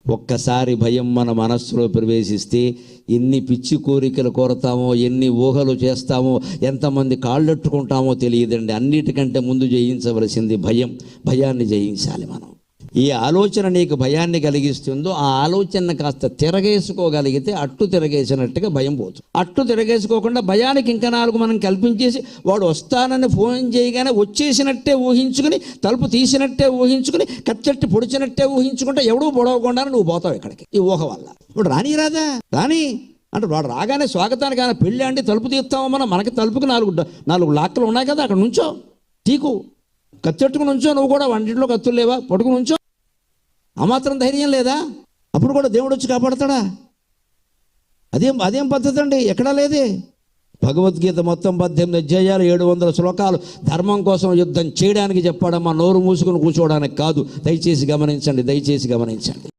ఒక్కసారి భయం మన మనస్సులో ప్రవేశిస్తే ఎన్ని పిచ్చి కోరికలు కోరతామో, ఎన్ని ఊహలు చేస్తామో, ఎంతమంది కాళ్ళెట్టుకుంటామో తెలియదండి. అన్నిటికంటే ముందు జయించవలసింది భయం. భయాన్ని జయించాలి మనం. ఈ ఆలోచన నీకు భయాన్ని కలిగిస్తుందో ఆ ఆలోచన కాస్త తిరగేసుకోగలిగితే అట్టు తిరగేసినట్టుగా భయం పోతుంది. అట్టు తిరగేసుకోకుండా భయానికి ఇంకా 4 మనం కల్పించేసి వాడు వస్తానని ఫోన్ చేయగానే వచ్చేసినట్టే ఊహించుకుని, తలుపు తీసినట్టే ఊహించుకుని, కత్తెట్టి పొడిచినట్టే ఊహించుకుంటే ఎవడూ పొడవకుండా నువ్వు పోతావు ఇక్కడికి ఈ ఊహ వల్ల. ఇప్పుడు రాని రాదా రాని అంటే వాడు రాగానే స్వాగతానికి కానీ పెళ్ళి అండి తలుపు తీస్తామన్నా మనకి తలుపుకి 4 లాక్కలు ఉన్నాయి కదా, అక్కడ నుంచో తీకు కత్తెట్టుకుని నుంచో. నువ్వు కూడా వంటింట్లో కత్తులు లేవా, పట్టుకుని నుంచో. ఆ మాత్రం ధైర్యం లేదా? అప్పుడు కూడా దేవుడు వచ్చి కాపాడతాడా? అదేం పద్ధతి అండి, ఎక్కడా లేదే. భగవద్గీత మొత్తం 18 అధ్యాయాలు 700 శ్లోకాలు ధర్మం కోసం యుద్ధం చేయడానికి చెప్పాడమ్మా, నోరు మూసుకుని కూర్చోవడానికి కాదు. దయచేసి గమనించండి.